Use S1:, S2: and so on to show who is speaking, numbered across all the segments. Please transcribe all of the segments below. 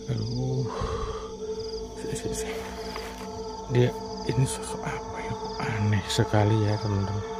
S1: Aduh, dia ini sosok apa ya? Kok aneh sekali ya teman-teman.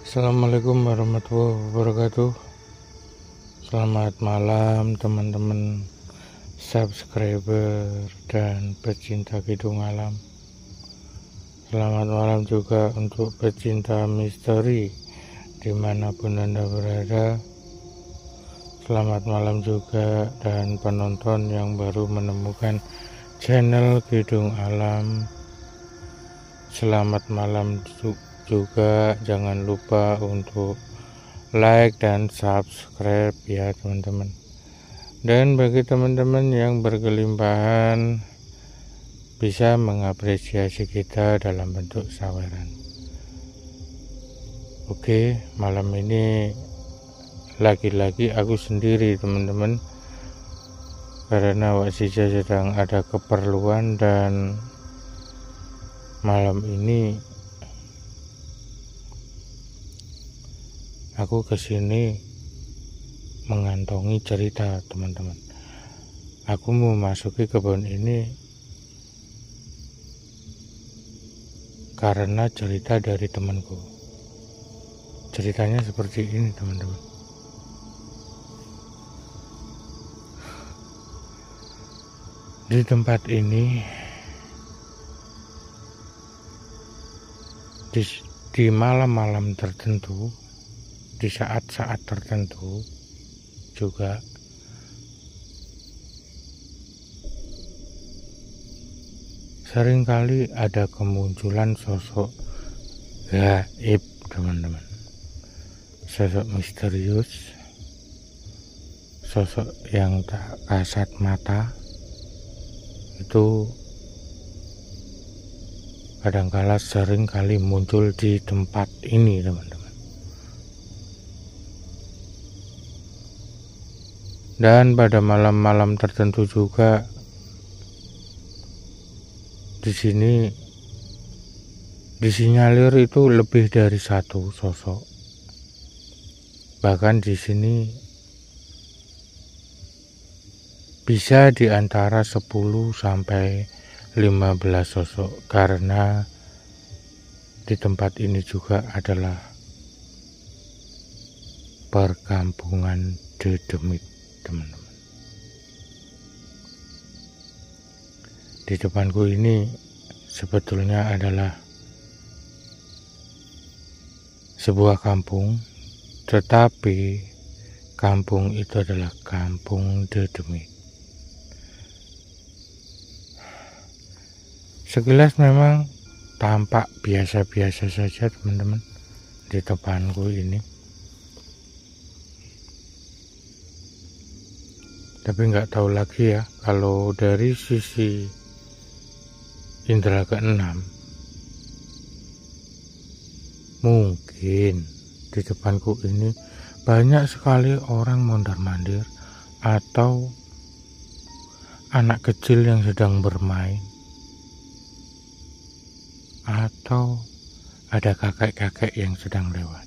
S1: Assalamualaikum warahmatullahi wabarakatuh. Selamat malam teman-teman subscriber dan pecinta Kidung Alam. Selamat malam juga untuk pecinta misteri dimanapun Anda berada. Selamat malam juga dan penonton yang baru menemukan channel Kidung Alam. Selamat malam juga, jangan lupa untuk like dan subscribe ya teman-teman. Dan bagi teman-teman yang berkelimpahan bisa mengapresiasi kita dalam bentuk saweran. Oke, malam ini lagi-lagi aku sendiri teman-teman, karena Wak Sija sedang ada keperluan dan malam ini aku kesini mengantongi cerita teman-teman. Aku mau masuki kebun ini karena cerita dari temanku. Ceritanya seperti ini teman-teman. Di tempat ini, di malam-malam tertentu, di saat-saat tertentu juga seringkali ada kemunculan sosok gaib teman-teman, sosok misterius, sosok yang tak kasat mata. Itu kadangkala seringkali muncul di tempat ini teman-teman. Dan pada malam-malam tertentu juga di sini disinyalir itu lebih dari satu sosok. Bahkan di sini bisa di antara 10 sampai 15 sosok, karena di tempat ini juga adalah perkampungan Dedemit teman-teman. Di depanku ini sebetulnya adalah sebuah kampung, tetapi kampung itu adalah kampung Dedemit. Sekilas memang tampak biasa-biasa saja teman-teman di depanku ini. Tapi nggak tahu lagi ya, kalau dari sisi indera keenam, mungkin di depanku ini banyak sekali orang mondar-mandir atau anak kecil yang sedang bermain, atau ada kakek-kakek yang sedang lewat.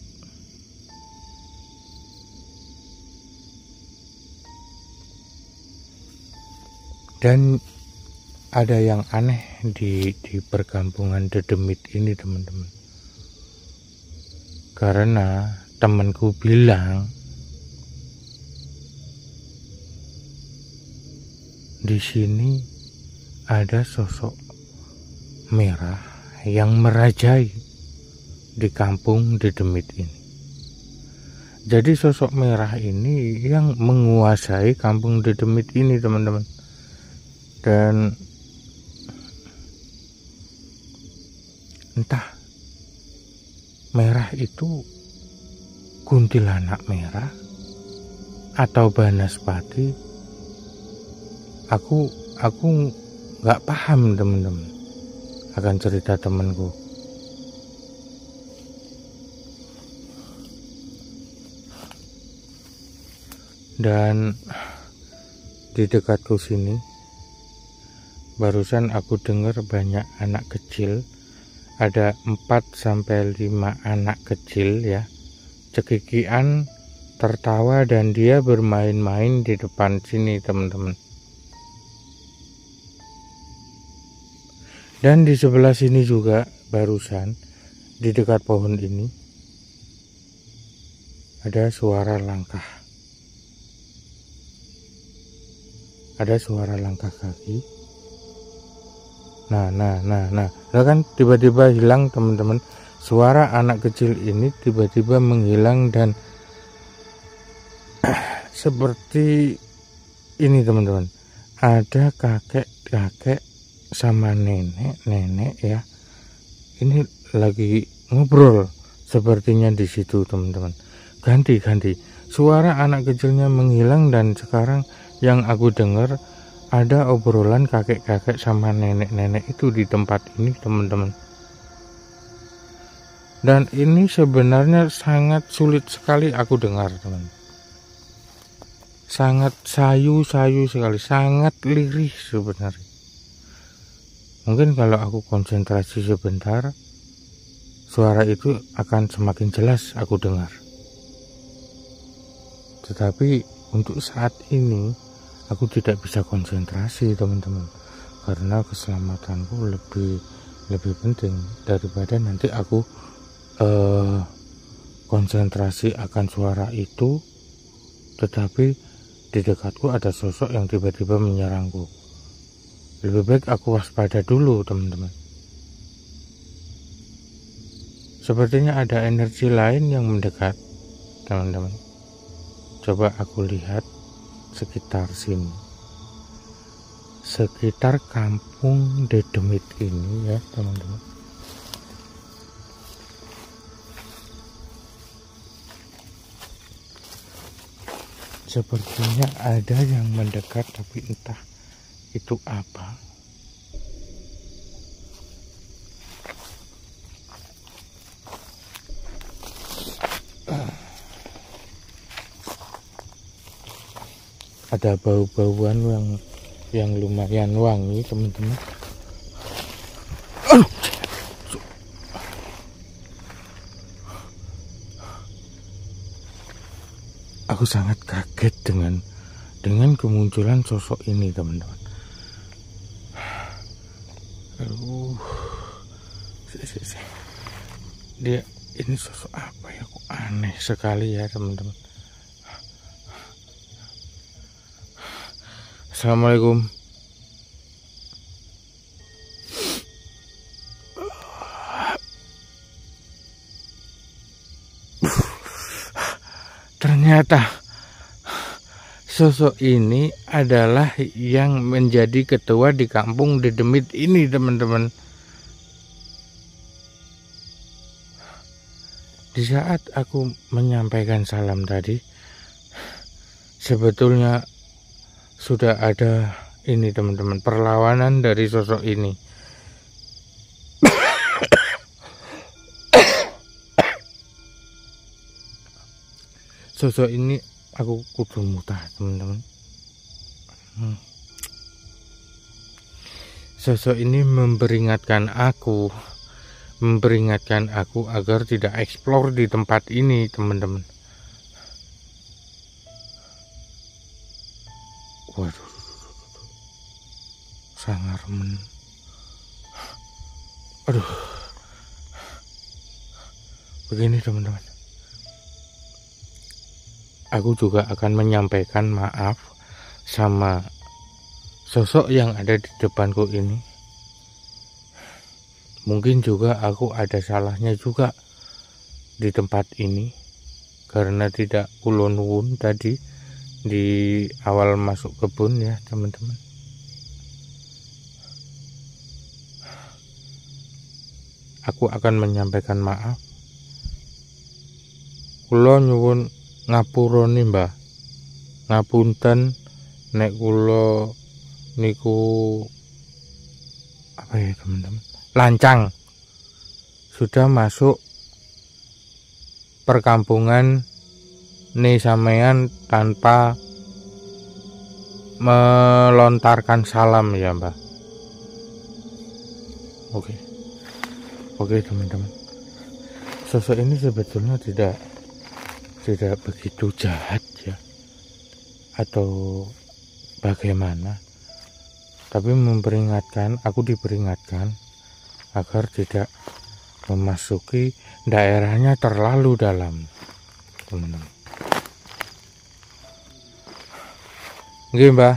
S1: Dan ada yang aneh di perkampungan Dedemit ini teman-teman. karena temanku bilang di sini ada sosok merah yang merajai di kampung Dedemit ini. Jadi sosok merah ini yang menguasai kampung Dedemit ini, teman-teman. Dan entah merah itu kuntilanak merah atau Banaspati, aku nggak paham, teman-teman, akan cerita temanku. Dan di dekatku sini barusan aku dengar banyak anak kecil, ada 4-5 anak kecil ya, cekikian, tertawa, dan dia bermain-main di depan sini, teman-teman. Dan di sebelah sini juga barusan di dekat pohon ini ada suara langkah. Ada suara langkah kaki. Nah, kan tiba-tiba hilang, teman-teman. Suara anak kecil ini tiba-tiba menghilang dan seperti ini, teman-teman. Ada kakek-kakek sama nenek ya. Ini lagi ngobrol sepertinya di situ, teman-teman. Ganti. Suara anak kecilnya menghilang dan sekarang yang aku dengar ada obrolan kakek-kakek sama nenek-nenek itu di tempat ini, teman-teman. Dan ini sebenarnya sangat sulit sekali aku dengar, teman. Sangat sayu sekali, sangat lirih sebenarnya. Mungkin kalau aku konsentrasi sebentar, suara itu akan semakin jelas aku dengar. Tetapi untuk saat ini aku tidak bisa konsentrasi, teman-teman, karena keselamatanku lebih penting daripada nanti aku konsentrasi akan suara itu, tetapi di dekatku ada sosok yang tiba-tiba menyerangku. Lebih baik aku waspada dulu, teman-teman. Sepertinya ada energi lain yang mendekat, teman-teman. Coba aku lihat sekitar sini, sekitar kampung Dedemit ini ya, teman-teman. Sepertinya ada yang mendekat, tapi entah itu apa. Ada bau-bauan yang lumayan wangi, teman-teman. Aku sangat kaget dengan kemunculan sosok ini, teman-teman. Dia ini sosok apa ya? Kok aneh sekali ya, teman-teman. Assalamualaikum. Ternyata sosok ini adalah yang menjadi ketua di kampung Dedemit ini, teman-teman. Di saat aku menyampaikan salam tadi, sebetulnya sudah ada ini, teman-teman, perlawanan dari sosok ini. Sosok ini aku kudu mutah, teman-teman. Sosok ini memperingatkan aku agar tidak eksplor di tempat ini, teman-teman. Waduh, sangar aduh, begini, teman-teman. aku juga akan menyampaikan maaf sama sosok yang ada di depanku ini. Mungkin juga aku ada salahnya juga di tempat ini, karena tidak ulun-ulun tadi di awal masuk kebun ya teman-teman. Aku akan menyampaikan maaf. Kula nyuwun ngapuroni Mbah, ngapunten nek kula niku apa ya teman-teman, lancang sudah masuk perkampungan nih sampean tanpa melontarkan salam ya Mbah. Oke teman-teman, sosok ini sebetulnya tidak begitu jahat ya atau bagaimana, tapi aku diperingatkan agar tidak memasuki daerahnya terlalu dalam teman-teman. Nggih Mbah,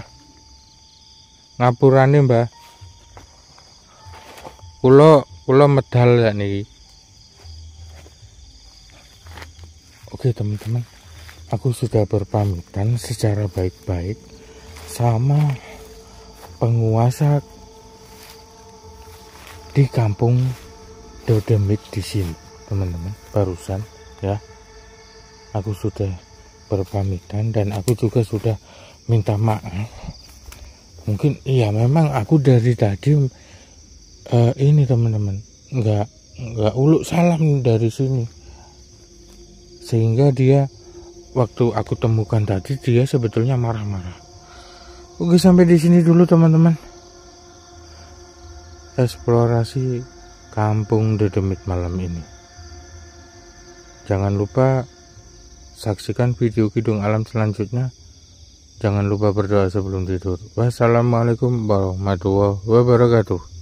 S1: ngapurane Mbah, kula medal ya niki. Oke teman-teman, aku sudah berpamitan secara baik-baik sama penguasa di kampung Dodemit di sini teman-teman. Barusan ya aku sudah berpamitan dan aku juga sudah minta maaf. Mungkin iya memang aku dari tadi ini teman-teman nggak uluk salam dari sini, sehingga dia waktu aku temukan tadi dia sebetulnya marah-marah. Oke, sampai di sini dulu teman-teman eksplorasi kampung Dodemit malam ini. Jangan lupa saksikan video Kidung Alam selanjutnya. Jangan lupa berdoa sebelum tidur. Wassalamualaikum warahmatullahi wabarakatuh.